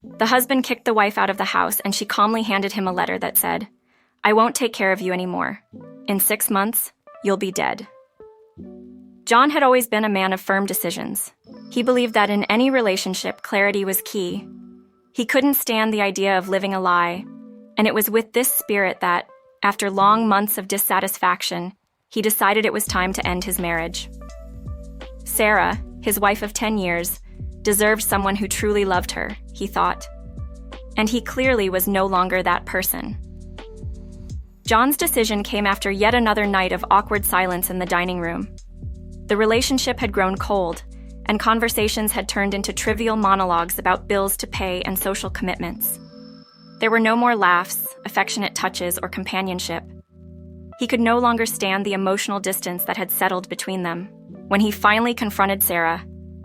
The husband kicked the wife out of the house, and she calmly handed him a letter that said, "I won't take care of you anymore. In 6 months, you'll be dead." John had always been a man of firm decisions. He believed that in any relationship, clarity was key. He couldn't stand the idea of living a lie, and it was with this spirit that, after long months of dissatisfaction, he decided it was time to end his marriage. Sarah, his wife of 10 years, deserved someone who truly loved her, he thought. And he clearly was no longer that person. John's decision came after yet another night of awkward silence in the dining room. The relationship had grown cold, and conversations had turned into trivial monologues about bills to pay and social commitments. There were no more laughs, affectionate touches, or companionship. He could no longer stand the emotional distance that had settled between them. When he finally confronted Sarah,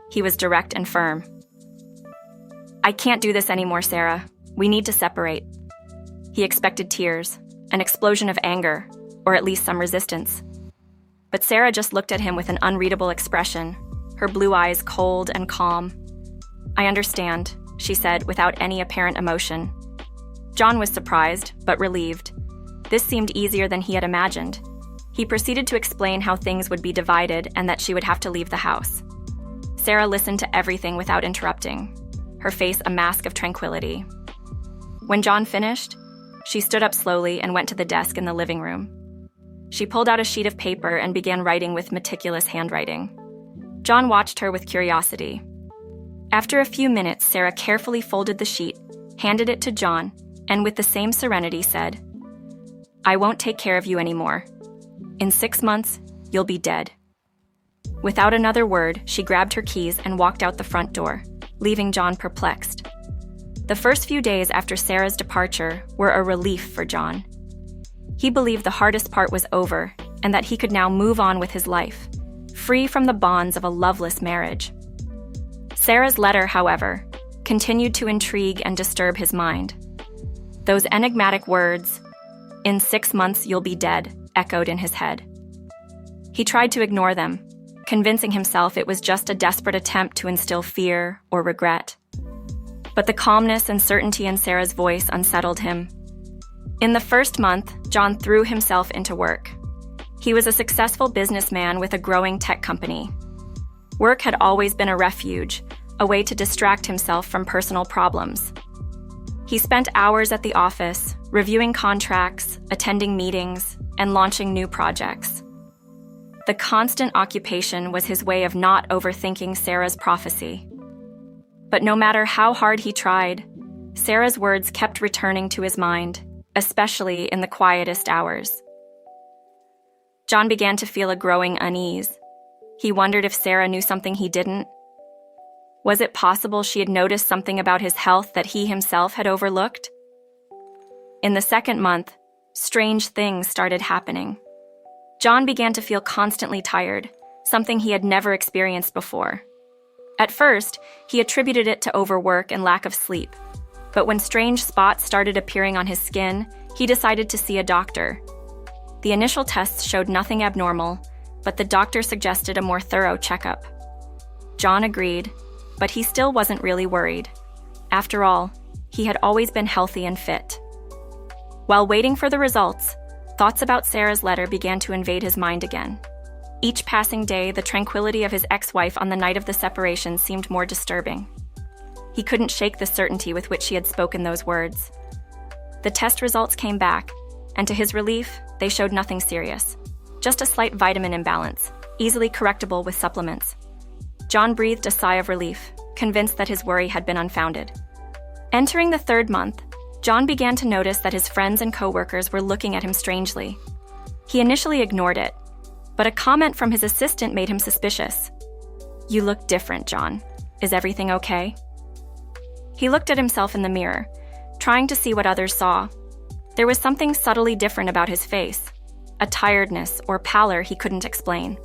he was direct and firm. "I can't do this anymore, Sarah. We need to separate." He expected tears, an explosion of anger, or at least some resistance. But Sarah just looked at him with an unreadable expression, her blue eyes cold and calm. "I understand," she said without any apparent emotion. John was surprised, but relieved. This seemed easier than he had imagined. He proceeded to explain how things would be divided and that she would have to leave the house. Sarah listened to everything without interrupting, her face a mask of tranquility. When John finished, she stood up slowly and went to the desk in the living room. She pulled out a sheet of paper and began writing with meticulous handwriting. John watched her with curiosity. After a few minutes, Sarah carefully folded the sheet, handed it to John, and with the same serenity said, "I won't take care of you anymore. In 6 months, you'll be dead." Without another word, she grabbed her keys and walked out the front door, leaving John perplexed. The first few days after Sarah's departure were a relief for John. He believed the hardest part was over and that he could now move on with his life, free from the bonds of a loveless marriage. Sarah's letter, however, continued to intrigue and disturb his mind. Those enigmatic words, "In 6 months you'll be dead," echoed in his head. He tried to ignore them, convincing himself it was just a desperate attempt to instill fear or regret. But the calmness and certainty in Sarah's voice unsettled him. In the first month, John threw himself into work. He was a successful businessman with a growing tech company. Work had always been a refuge, a way to distract himself from personal problems. He spent hours at the office, reviewing contracts, attending meetings, and launching new projects. The constant occupation was his way of not overthinking Sarah's prophecy. But no matter how hard he tried, Sarah's words kept returning to his mind, especially in the quietest hours. John began to feel a growing unease. He wondered if Sarah knew something he didn't. Was it possible she had noticed something about his health that he himself had overlooked? In the second month, strange things started happening. John began to feel constantly tired, something he had never experienced before. At first, he attributed it to overwork and lack of sleep. But when strange spots started appearing on his skin, he decided to see a doctor. The initial tests showed nothing abnormal, but the doctor suggested a more thorough checkup. John agreed, but he still wasn't really worried. After all, he had always been healthy and fit. While waiting for the results, thoughts about Sarah's letter began to invade his mind again. Each passing day, the tranquility of his ex-wife on the night of the separation seemed more disturbing. He couldn't shake the certainty with which she had spoken those words. The test results came back, and to his relief, they showed nothing serious. Just a slight vitamin imbalance, easily correctable with supplements. John breathed a sigh of relief, convinced that his worry had been unfounded. Entering the third month, John began to notice that his friends and coworkers were looking at him strangely. He initially ignored it, but a comment from his assistant made him suspicious. "You look different, John. Is everything okay?" He looked at himself in the mirror, trying to see what others saw. There was something subtly different about his face, a tiredness or pallor he couldn't explain.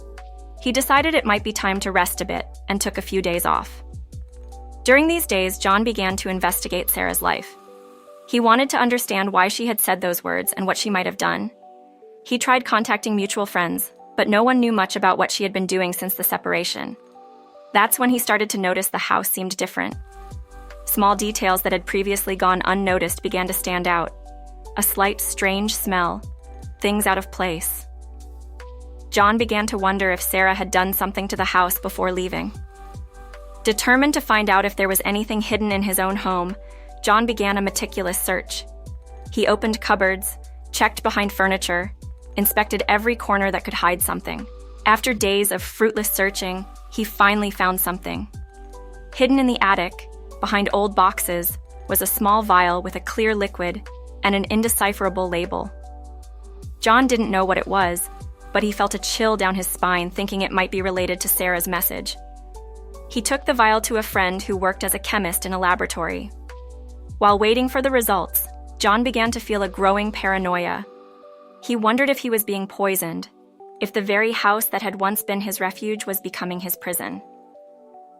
He decided it might be time to rest a bit and took a few days off. During these days, John began to investigate Sarah's life. He wanted to understand why she had said those words and what she might have done. He tried contacting mutual friends, but no one knew much about what she had been doing since the separation. That's when he started to notice the house seemed different. Small details that had previously gone unnoticed began to stand out. A slight, strange smell. Things out of place. John began to wonder if Sarah had done something to the house before leaving. Determined to find out if there was anything hidden in his own home, John began a meticulous search. He opened cupboards, checked behind furniture, inspected every corner that could hide something. After days of fruitless searching, he finally found something. Hidden in the attic, behind old boxes, was a small vial with a clear liquid and an indecipherable label. John didn't know what it was, but he felt a chill down his spine thinking it might be related to Sarah's message. He took the vial to a friend who worked as a chemist in a laboratory. While waiting for the results, John began to feel a growing paranoia. He wondered if he was being poisoned, if the very house that had once been his refuge was becoming his prison.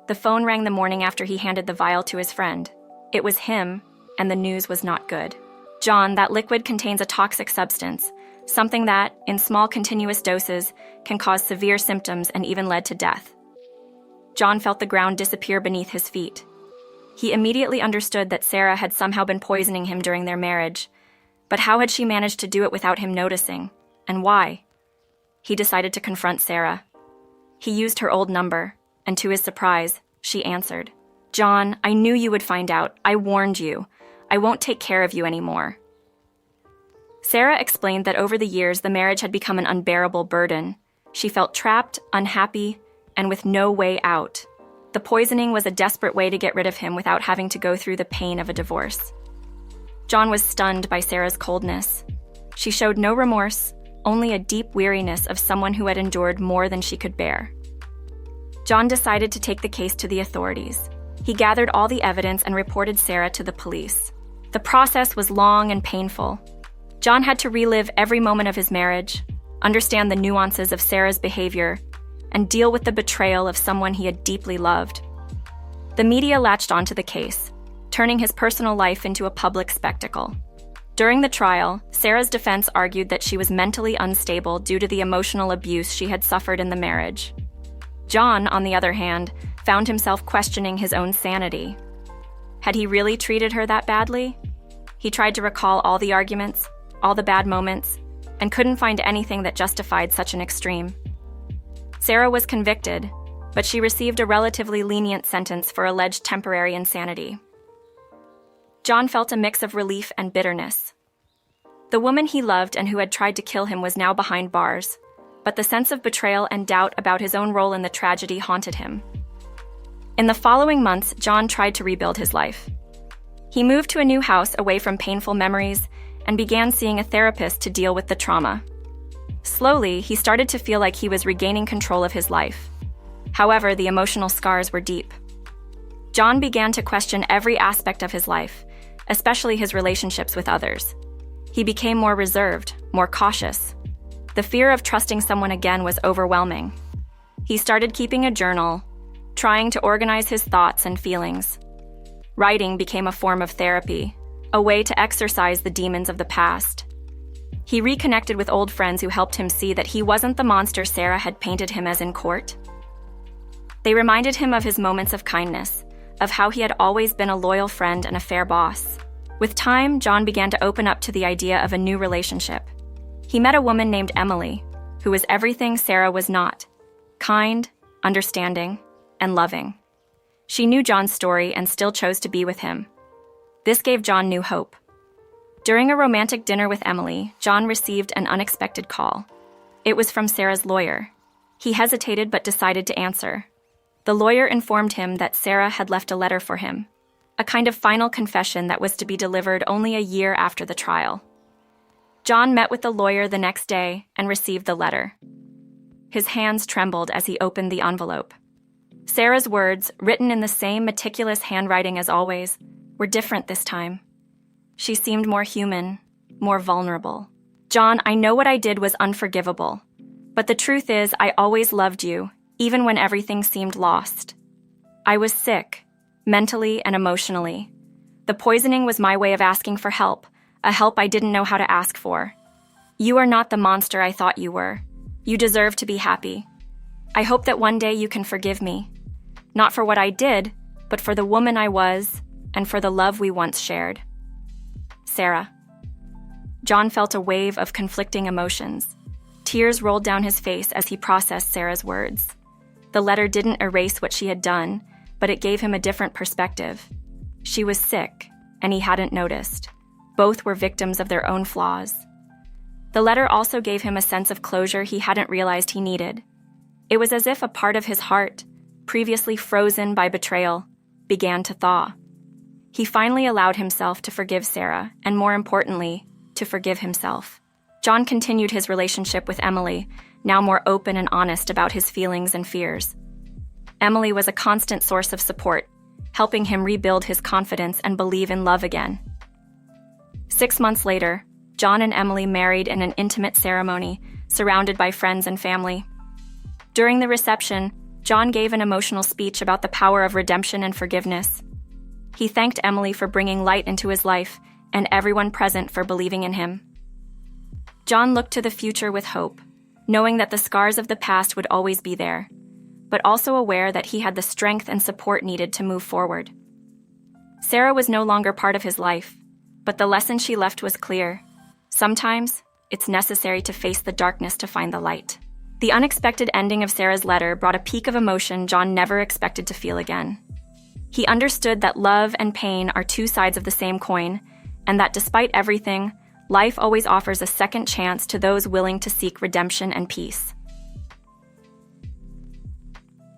The phone rang the morning after he handed the vial to his friend. It was him, and the news was not good. "John, that liquid contains a toxic substance, something that, in small continuous doses, can cause severe symptoms and even lead to death." John felt the ground disappear beneath his feet. He immediately understood that Sarah had somehow been poisoning him during their marriage. But how had she managed to do it without him noticing? And why? He decided to confront Sarah. He used her old number, and to his surprise, she answered. "John, I knew you would find out. I warned you. I won't take care of you anymore." Sarah explained that over the years the marriage had become an unbearable burden. She felt trapped, unhappy, and with no way out. The poisoning was a desperate way to get rid of him without having to go through the pain of a divorce. John was stunned by Sarah's coldness. She showed no remorse, only a deep weariness of someone who had endured more than she could bear. John decided to take the case to the authorities. He gathered all the evidence and reported Sarah to the police. The process was long and painful. John had to relive every moment of his marriage, understand the nuances of Sarah's behavior, and deal with the betrayal of someone he had deeply loved. The media latched onto the case, turning his personal life into a public spectacle. During the trial, Sarah's defense argued that she was mentally unstable due to the emotional abuse she had suffered in the marriage. John, on the other hand, found himself questioning his own sanity. Had he really treated her that badly? He tried to recall all the arguments, all the bad moments, and couldn't find anything that justified such an extreme. Sarah was convicted, but she received a relatively lenient sentence for alleged temporary insanity. John felt a mix of relief and bitterness. The woman he loved and who had tried to kill him was now behind bars, but the sense of betrayal and doubt about his own role in the tragedy haunted him. In the following months, John tried to rebuild his life. He moved to a new house away from painful memories and began seeing a therapist to deal with the trauma. Slowly, he started to feel like he was regaining control of his life. However, the emotional scars were deep. John began to question every aspect of his life, especially his relationships with others. He became more reserved, more cautious. The fear of trusting someone again was overwhelming. He started keeping a journal, trying to organize his thoughts and feelings. Writing became a form of therapy, a way to exorcise the demons of the past. He reconnected with old friends who helped him see that he wasn't the monster Sarah had painted him as in court. They reminded him of his moments of kindness, of how he had always been a loyal friend and a fair boss. With time, John began to open up to the idea of a new relationship. He met a woman named Emily, who was everything Sarah was not: kind, understanding, and loving. She knew John's story and still chose to be with him. This gave John new hope. During a romantic dinner with Emily, John received an unexpected call. It was from Sarah's lawyer. He hesitated but decided to answer. The lawyer informed him that Sarah had left a letter for him, a kind of final confession that was to be delivered only a year after the trial. John met with the lawyer the next day and received the letter. His hands trembled as he opened the envelope. Sarah's words, written in the same meticulous handwriting as always, were different this time. She seemed more human, more vulnerable. "John, I know what I did was unforgivable, but the truth is I always loved you, even when everything seemed lost. I was sick, mentally and emotionally. The poisoning was my way of asking for help, a help I didn't know how to ask for. You are not the monster I thought you were. You deserve to be happy. I hope that one day you can forgive me. Not for what I did, but for the woman I was and for the love we once shared. Sarah. John felt a wave of conflicting emotions. Tears rolled down his face as he processed Sarah's words. The letter didn't erase what she had done, but it gave him a different perspective. She was sick, and he hadn't noticed. Both were victims of their own flaws. The letter also gave him a sense of closure he hadn't realized he needed. It was as if a part of his heart, previously frozen by betrayal, began to thaw. He finally allowed himself to forgive Sarah, and more importantly, to forgive himself. John continued his relationship with Emily, now more open and honest about his feelings and fears. Emily was a constant source of support, helping him rebuild his confidence and believe in love again. 6 months later, John and Emily married in an intimate ceremony, surrounded by friends and family. During the reception, John gave an emotional speech about the power of redemption and forgiveness. He thanked Emily for bringing light into his life and everyone present for believing in him. John looked to the future with hope, knowing that the scars of the past would always be there, but also aware that he had the strength and support needed to move forward. Sarah was no longer part of his life, but the lesson she left was clear. Sometimes, it's necessary to face the darkness to find the light. The unexpected ending of Sarah's letter brought a peak of emotion John never expected to feel again. He understood that love and pain are two sides of the same coin, and that despite everything, life always offers a second chance to those willing to seek redemption and peace.